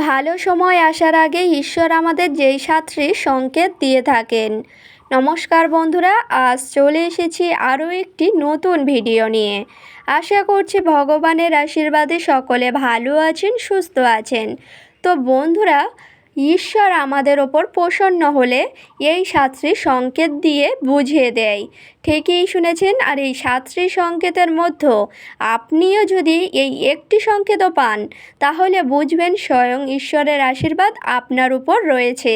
ভালো সময় আসার আগে ঈশ্বর আমাদের যেই সাতটি সংকেত দিয়ে থাকেন। নমস্কার বন্ধুরা, আজ চলে এসেছি আরও একটি নতুন ভিডিও নিয়ে। আশা করছি ভগবানের আশীর্বাদে সকলে ভালো আছেন, সুস্থ আছেন। তো বন্ধুরা, ঈশ্বর আমাদের ওপর প্রসন্ন হলে এই সাতটি সংকেত দিয়ে বুঝিয়ে দেয়। ঠিকই শুনেছেন। আর এই সাতটি সংকেতের মধ্যে আপনিও যদি এই একটি সংকেতও পান, তাহলে বুঝবেন স্বয়ং ঈশ্বরের আশীর্বাদ আপনার উপর রয়েছে।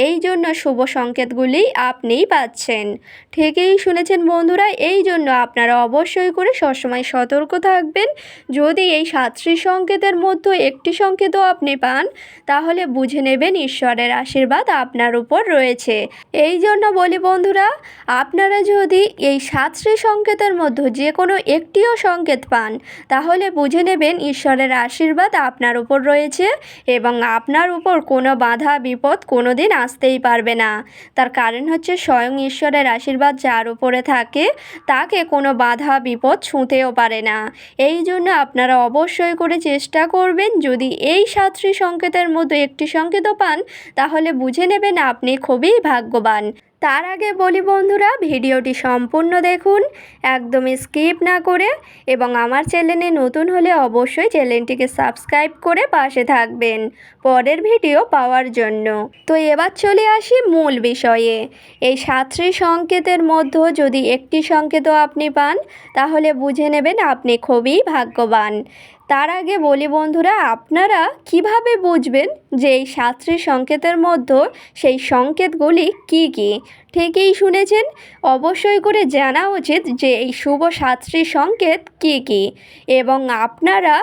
এই জন্য শুভ সংকেতগুলি আপনিই পাচ্ছেন। ঠিকই শুনেছেন বন্ধুরা, এই জন্য আপনারা অবশ্যই করে সবসময় সতর্ক থাকবেন। যদি এই সাতটি সংকেতের মধ্যে একটি সংকেতও আপনি পান, তাহলে বুঝে নেবেন ঈশ্বরের আশীর্বাদ আপনার উপর রয়েছে। এই জন্য বলি বন্ধুরা, আপনারা যদি এই সাতটি সংকেতের মধ্যে যে কোনো একটিও সংকেত পান, তাহলে বুঝে নেবেন ঈশ্বরের আশীর্বাদ আপনার উপর রয়েছে এবং আপনার উপর কোনো বাধা বিপদ কোনো দিন আসতেই পারবে না। তার কারণ হচ্ছে স্বয়ং ঈশ্বরের আশীর্বাদ যার উপরে থাকে, তাকে কোনো বাধা বিপদ ছুঁতেও পারে না। এই জন্য আপনারা অবশ্যই করে চেষ্টা করবেন, যদি এই সাতটি সংকেতের মধ্যে একটি সংকেতও পান, তাহলে বুঝে নেবেন আপনি খুবই ভাগ্যবান। তার আগে বলি বন্ধুরা, ভিডিওটি সম্পূর্ণ দেখুন, একদমই স্কিপ না করে, এবং আমার চ্যানেলে নতুন হলে অবশ্যই চ্যানেলটিকে সাবস্ক্রাইব করে পাশে থাকবেন পরের ভিডিও পাওয়ার জন্য। তো এবার চলে আসি মূল বিষয়ে। এই সাতটি সংকেতের মধ্যে যদি একটি সংকেতও আপনি পান, তাহলে বুঝে নেবেন আপনি খুবই ভাগ্যবান। তার আগে বলি বন্ধুরা, আপনারা কিভাবে বুঝবেন যে এই সাতটি সংকেতের মধ্যে সেই সংকেতগুলি কি কি? ঠিকই শুনেছেন, অবশ্যই করে জানা উচিত যে এই শুভ সাতটি সংকেত কি কি। এবং আপনারা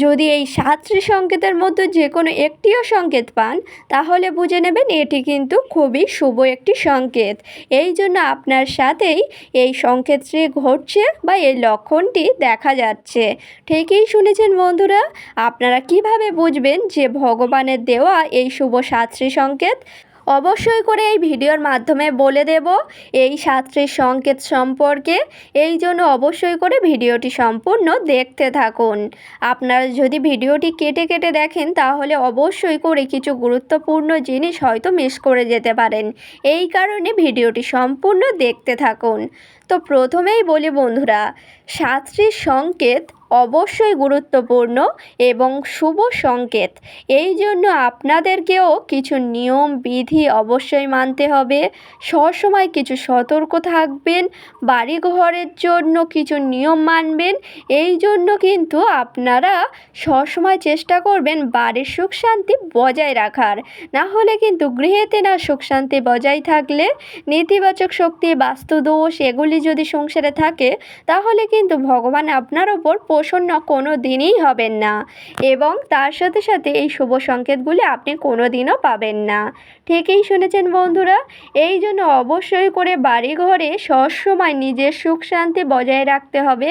যদি এই সাতটি সংকেতের মধ্যে যে কোনো একটিও সংকেত পান, তাহলে বুঝে নেবেন এটি কিন্তু খুবই শুভ একটি সংকেত। এই জন্য আপনার সাথেই এই সংকেতটি ঘটছে বা এই লক্ষণটি দেখা যাচ্ছে। ঠিকই শুনেছেন বন্ধুরা, আপনারা কিভাবে বুঝবেন যে ভগবানের দেওয়া এই শুভ সাতটি সংকেত? অবশ্যই করে এই ভিডিওর মাধ্যমে বলে দেব এই সাতটি সংকেত সম্পর্কে। এই জন্য অবশ্যই করে ভিডিওটি সম্পূর্ণ দেখতে থাকুন। আপনারা যদি ভিডিওটি কেটে কেটে দেখেন, তাহলে অবশ্যই করে কিছু গুরুত্বপূর্ণ জিনিস হয়তো মিস করে যেতে পারেন। এই কারণে ভিডিওটি সম্পূর্ণ দেখতে থাকুন। তো প্রথমেই বলি বন্ধুরা, সাতটি সংকেত অবশ্যই গুরুত্বপূর্ণ এবং শুভ সংকেত। এই জন্য আপনাদেরকেও কিছু নিয়ম বিধি অবশ্যই মানতে হবে। সবসময় কিছু সতর্ক থাকবেন, বাড়ি ঘরের জন্য কিছু নিয়ম মানবেন। এই জন্য কিন্তু আপনারা সবসময় চেষ্টা করবেন বাড়ির সুখ শান্তি বজায় রাখার। না হলে কিন্তু গৃহেতে না সুখ শান্তি বজায় থাকলে নেতিবাচক শক্তি, বাস্তুদোষ এগুলি যদি সংসারে থাকে, তাহলে কিন্তু ভগবান আপনার ওপর প্রসন্ন কোনো দিনই হবেন না, এবং তার সাথে সাথে এই শুভ সংকেতগুলি আপনি কোনো দিনও পাবেন না। ঠিকই শুনেছেন বন্ধুরা, এই জন্য অবশ্যই করে বাড়ি ঘরে সবসময় নিজের সুখ শান্তি বজায় রাখতে হবে।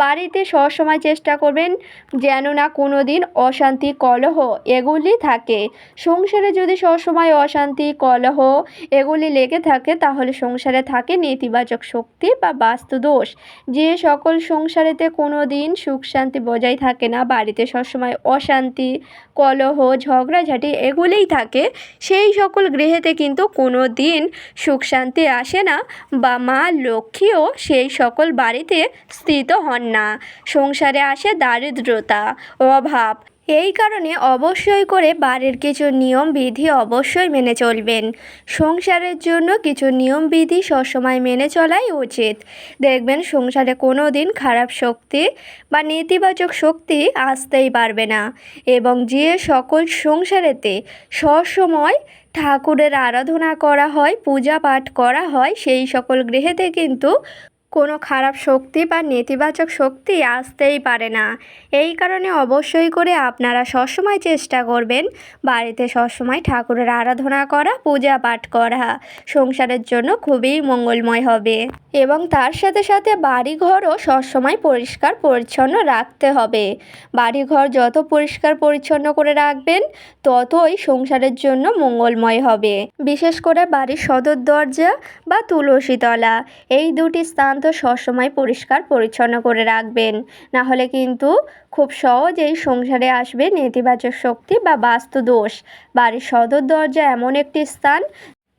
বাড়িতে সবসময় চেষ্টা করবেন যেন না কোনো দিন অশান্তি, কলহ এগুলি থাকে। সংসারে যদি সবসময় অশান্তি, কলহ এগুলি লেগে থাকে, তাহলে সংসারে থাকে নেতিবাচক শক্তি বা বাস্তুদোষ। যে সকল সংসারেতে কোনো দিন সুখ শান্তি বজায় থাকে না, বাড়িতে সবসময় অশান্তি, কলহ, ঝগড়াঝাটি এগুলিই থাকে, সেই সকল গৃহেতে কিন্তু কোনো দিন সুখ শান্তি আসে না, বা মা লক্ষ্মীও সেই সকল বাড়িতে স্থিত হন না। সংসারে আসে দারিদ্রতা, অভাব। এই কারণে অবশ্যই করে বাড়ির কিছু নিয়ম বিধি অবশ্যই মেনে চলবেন। সংসারের জন্য কিছু নিয়ম বিধি সবসময় মেনে চলাই উচিত। দেখবেন সংসারে কোনো দিন খারাপ শক্তি বা নেতিবাচক শক্তি আসতেই পারবে না। এবং যে সকল সংসারেতে সবসময় ঠাকুরের আরাধনা করা হয়, পূজা পাঠ করা হয়, সেই সকল গৃহেতে কিন্তু কোনো খারাপ শক্তি বা নেতিবাচক শক্তি আসতেই পারে না। এই কারণে অবশ্যই করে আপনারা সবসময় চেষ্টা করবেন বাড়িতে সবসময় ঠাকুরের আরাধনা করা, পূজা পাঠ করা। সংসারের জন্য খুবই মঙ্গলময় হবে। এবং তার সাথে সাথে বাড়িঘরও সবসময় পরিষ্কার পরিচ্ছন্ন রাখতে হবে। বাড়িঘর যত পরিষ্কার পরিচ্ছন্ন করে রাখবেন, ততই সংসারের জন্য মঙ্গলময় হবে। বিশেষ করে বাড়ির সদর দরজা বা তুলসী তলা, এই দুটি স্থান কিন্তু সবসময় পরিষ্কার পরিচ্ছন্ন করে রাখবেন, না হলে কিন্তু খুব সহজেই সংসারে আসবে নেতিবাচক শক্তি বা বাস্তু দোষ। বাড়ির সদর দরজা এমন একটি স্থান,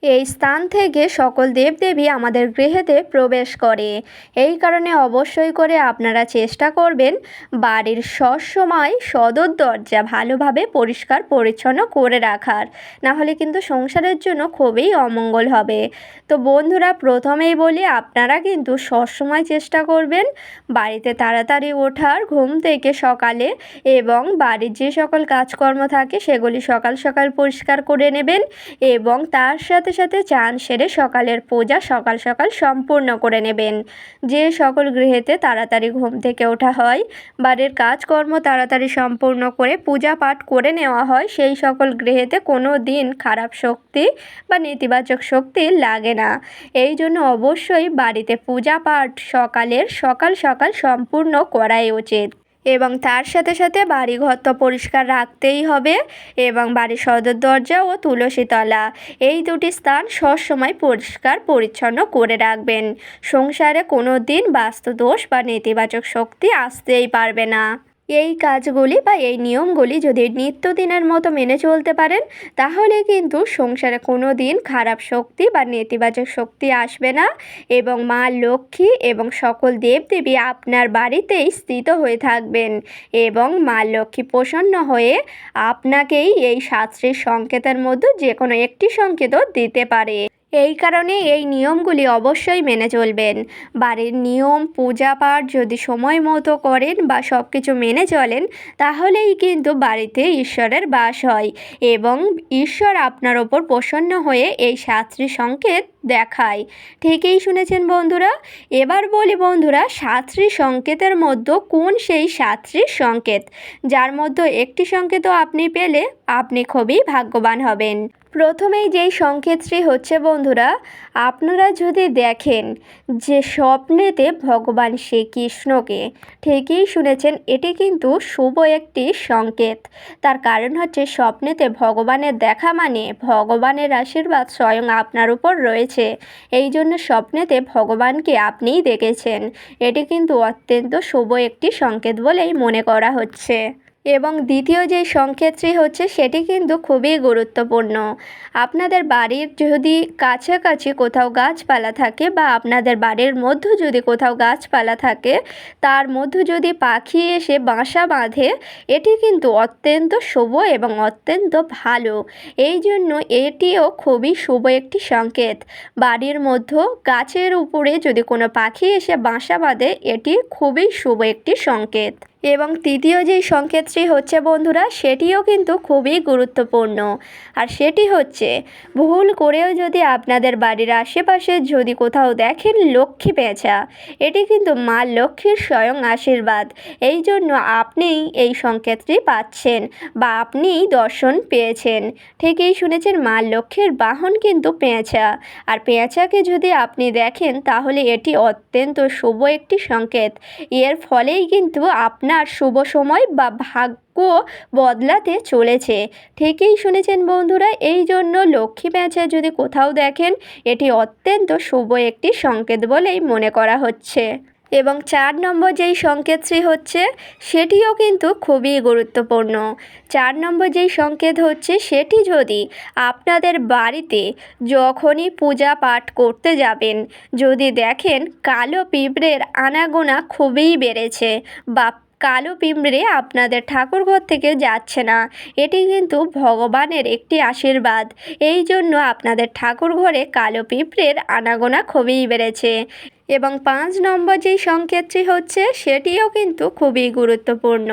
এই স্থান থেকে সকল দেবদেবী আমাদের গৃহেতে প্রবেশ করে। এই কারণে অবশ্যই করে আপনারা চেষ্টা করবেন বাড়ির সবসময় সদর দরজা ভালোভাবে পরিষ্কার পরিচ্ছন্ন করে রাখার, না হলে কিন্তু সংসারের জন্য খুবই অমঙ্গল হবে। তো বন্ধুরা, প্রথমেই বলি আপনারা কিন্তু সবসময় চেষ্টা করবেন বাড়িতে তাড়াতাড়ি ওঠার, ঘুম থেকে সকালে, এবং বাড়ির যে সকল কাজকর্ম থাকে সেগুলি সকাল সকাল পরিষ্কার করে নেবেন, এবং তার সাথে সাথে চান সেরে সকালের পূজা সকাল সকাল সম্পূর্ণ করে নেবেন। যে সকল গৃহেতে তাড়াতাড়ি ঘুম থেকে ওঠা হয়, বাড়ির কাজকর্ম তাড়াতাড়ি সম্পূর্ণ করে পূজা পাঠ করে নেওয়া হয়, সেই সকল গৃহেতে কোনো দিন খারাপ শক্তি বা নেতিবাচক শক্তি লাগে না। এই জন্য অবশ্যই বাড়িতে পূজা পাঠ সকাল সকাল সম্পূর্ণ করাই উচিত, এবং তার সাথে সাথে বাড়িঘর তো পরিষ্কার রাখতেই হবে, এবং বাড়ির সদর দরজা ও তুলসী তলা এই দুটি স্থান সবসময় পরিষ্কার পরিচ্ছন্ন করে রাখবেন। সংসারে কোনো দিন বাস্তু দোষ বা নেতিবাচক শক্তি আসতেই পারবে না। এই কাজগুলি বা এই নিয়মগুলি যদি নিত্যদিনের মতো মেনে চলতে পারেন, তাহলে কিন্তু সংসারে কোনো দিন খারাপ শক্তি বা নেতিবাচক শক্তি আসবে না, এবং মা লক্ষ্মী এবং সকল দেবদেবী আপনার বাড়িতেই স্থিত হয়ে থাকবেন, এবং মা লক্ষ্মী প্রসন্ন হয়ে আপনাকেই এই সাতটির সংকেতের মধ্যে যে কোনো একটি সংকেতও দিতে পারে। এই কারণে এই নিয়মগুলি অবশ্যই মেনে চলবেন। বাড়ির নিয়ম পূজা পাঠ যদি সময় মতো করেন বা সব কিছু মেনে চলেন, তাহলেই কিন্তু বাড়িতে ঈশ্বরের বাস হয়, এবং ঈশ্বর আপনার ওপর প্রসন্ন হয়ে এই সাতটি সংকেত দেখায়। ঠিকই শুনেছেন বন্ধুরা। এবার বলি বন্ধুরা, সাতটি সংকেতের মধ্যে কোন সেই সাতটি সংকেত, যার মধ্যে একটি সংকেতও আপনি পেলে আপনি খুবই ভাগ্যবান হবেন। প্রথমেই যেই সংকেতটি হচ্ছে বন্ধুরা, আপনারা যদি দেখেন যে স্বপ্নেতে ভগবান শ্রীকৃষ্ণকে, ঠিকই শুনেছেন, এটি কিন্তু শুভ একটি সংকেত। তার কারণ হচ্ছে স্বপ্নেতে ভগবানের দেখা মানে ভগবানের আশীর্বাদ স্বয়ং আপনার উপর রয়েছে। এই জন্য স্বপ্নেতে ভগবানকে আপনিই দেখেছেন, এটি কিন্তু অত্যন্ত শুভ একটি সংকেত বলেই মনে করা হচ্ছে। এবং দ্বিতীয় যে সংকেতটি হচ্ছে সেটি কিন্তু খুবই গুরুত্বপূর্ণ। আপনাদের বাড়ির যদি কাছাকাছি কোথাও গাছপালা থাকে, বা আপনাদের বাড়ির মধ্যে যদি কোথাও গাছপালা থাকে, তার মধ্যে যদি পাখি এসে বাসা বাঁধে, এটি কিন্তু অত্যন্ত শুভ এবং অত্যন্ত ভালো। এই জন্য এটিও খুবই শুভ একটি সংকেত। বাড়ির মধ্যে গাছের উপরে যদি কোনো পাখি এসে বাসা বাঁধে, এটি খুবই শুভ একটি সংকেত। এবং তৃতীয় যেই সংকেতটি হচ্ছে বন্ধুরা, সেটিও কিন্তু খুবই গুরুত্বপূর্ণ, আর সেটি হচ্ছে ভুল করেও যদি আপনাদের বাড়ির আশেপাশে যদি কোথাও দেখেন লক্ষ্মী পেঁচা, এটি কিন্তু মা লক্ষ্মীর স্বয়ং আশীর্বাদ। এই জন্য আপনিই এই সংকেতটি পাচ্ছেন বা আপনিই দর্শন পেয়েছেন। ঠিকই শুনেছেন, মা লক্ষ্মীর বাহন কিন্তু পেঁচা, আর পেঁচাকে যদি আপনি দেখেন তাহলে এটি অত্যন্ত শুভ একটি সংকেত। এর ফলেই কিন্তু আপনার শুভ সময় বা ভাগ্য বদলাতে চলেছে। ঠিকই শুনেছেন বন্ধুরা। এই জন্য লক্ষ্মী পেঁচা যদি কোথাও দেখেন, এটি অত্যন্ত শুভ একটি সংকেত বলেই মনে করা হচ্ছে। এবং 4 নম্বর যেই সংকেতটি হচ্ছে সেটিও কিন্তু খুবই গুরুত্বপূর্ণ। 4 নম্বর যেই সংকেত হচ্ছে সেটি যদি আপনাদের বাড়িতে যখনই পূজা পাঠ করতে যাবেন, যদি দেখেন কালো পিঁপড়ের আনাগোনা খুবই বেড়েছে, বা কালো পিঁপড়ে আপনাদের ঠাকুরঘর থেকে যাচ্ছে না, এটি কিন্তু ভগবানের একটি আশীর্বাদ। এই জন্য আপনাদের ঠাকুরঘরে কালো পিঁপড়ের আনাগোনা খুবই বেড়েছে। এবং 5 নম্বর যেই সংকেতটি হচ্ছে সেটিও কিন্তু খুবই গুরুত্বপূর্ণ।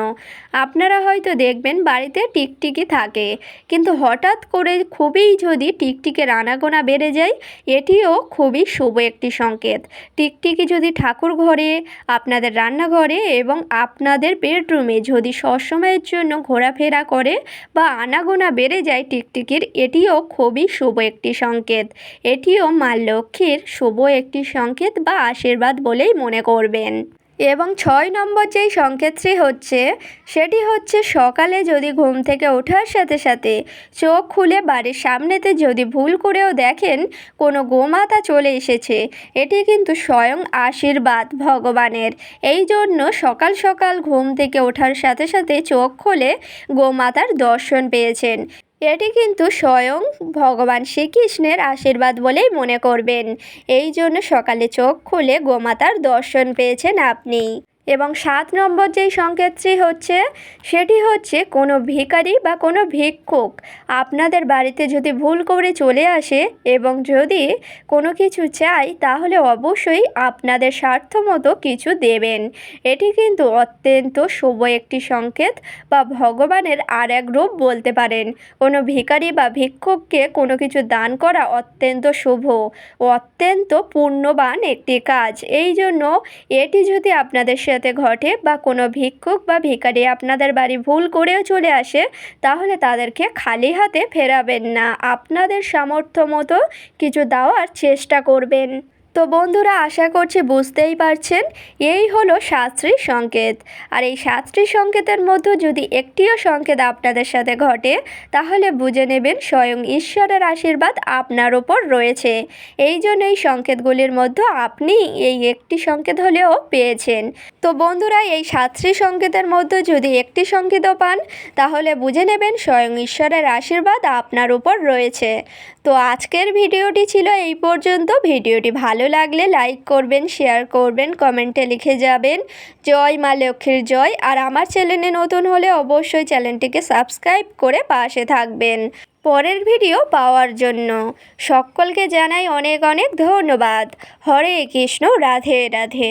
আপনারা হয়তো দেখবেন বাড়িতে টিকটিকি থাকে, কিন্তু হঠাৎ করে খুবই যদি টিকটিকের আনাগোনা বেড়ে যায়, এটিও খুবই শুভ একটি সংকেত। টিকটিকি যদি ঠাকুর ঘরে, আপনাদের রান্নাঘরে এবং আপনাদের বেডরুমে যদি সবসময়ের জন্য ঘোরাফেরা করে বা আনাগোনা বেড়ে যায় টিকটিকির, এটিও খুবই শুভ একটি সংকেত। এটিও মা লক্ষ্মীর শুভ একটি সংকেত বা আশীর্বাদ বলেই মনে করবেন। এবং 6 নম্বর যেই সংকেতটি হচ্ছে সেটি হচ্ছে সকালে যদি ঘুম থেকে ওঠার সাথে সাথে চোখ খুলে বাড়ির সামনেতে যদি ভুল করেও দেখেন কোনো গোমাতা চলে এসেছে, এটি কিন্তু স্বয়ং আশীর্বাদ ভগবানের। এই জন্য সকাল সকাল ঘুম থেকে ওঠার সাথে সাথে চোখ খুলে গোমাতার দর্শন পেয়েছেন, এটি কিন্তু স্বয়ং ভগবান শ্রীকৃষ্ণের আশীর্বাদ বলেই মনে করবেন। এই জন্য সকালে চোখ খুলে গোমাতার দর্শন পেয়েছেন আপনি। এবং 7 নম্বর যেই সংকেতটি হচ্ছে সেটি হচ্ছে কোনো ভিখারি বা কোনো ভিক্ষুক আপনাদের বাড়িতে যদি ভুল করে চলে আসে এবং যদি কোনো কিছু চাই তাহলে অবশ্যই আপনাদের স্বার্থ মতো কিছু দেবেন। এটি কিন্তু অত্যন্ত শুভ একটি সংকেত বা ভগবানের আর এক রূপ বলতে পারেন। কোনো ভিখারি বা ভিক্ষুককে কোনো কিছু দান করা অত্যন্ত শুভ ও অত্যন্ত পুণ্যবান একটি কাজ। এই জন্য এটি যদি আপনাদের সাথে ঘটে বা কোনো ভিক্ষুক বা ভিখারি আপনাদের বাড়ি ভুল করেও চলে আসে তাহলে তাদেরকে খালি হাতে ফেরাবেন না, আপনাদের সামর্থ্য মতো কিছু দেওয়ার চেষ্টা করবেন। তো বন্ধুরা, আশা করছি বুঝতেই পারছেন এই হলো 7টি সংকেত। আর এই 7টি সংকেতের মধ্যে যদি একটিও সংকেত আপনাদের সাথে ঘটে তাহলে বুঝে নেবেন স্বয়ং ঈশ্বরের আশীর্বাদ আপনার ওপর রয়েছে। এই জন্য এই সংকেতগুলির মধ্যে আপনি এই একটি সংকেত হলেও পেয়েছেন। তো বন্ধুরা, এই 7টি সংকেতের মধ্যে যদি একটি সংকেতও পান তাহলে বুঝে নেবেন স্বয়ং ঈশ্বরের আশীর্বাদ আপনার উপর রয়েছে। তো আজকের ভিডিওটি ছিল এই পর্যন্ত। ভিডিওটি ভালো লাগলে লাইক করবেন, শেয়ার করবেন, কমেন্টে লিখে যাবেন জয় মা লক্ষ্মীর জয়। আর আমার চ্যানেলে নতুন হলে অবশ্যই চ্যানেলটিকে সাবস্ক্রাইব করে পাশে থাকবেন পরের ভিডিও পাওয়ার জন্য। সকলকে জানাই অনেক অনেক ধন্যবাদ। হরে কৃষ্ণ, রাধে রাধে।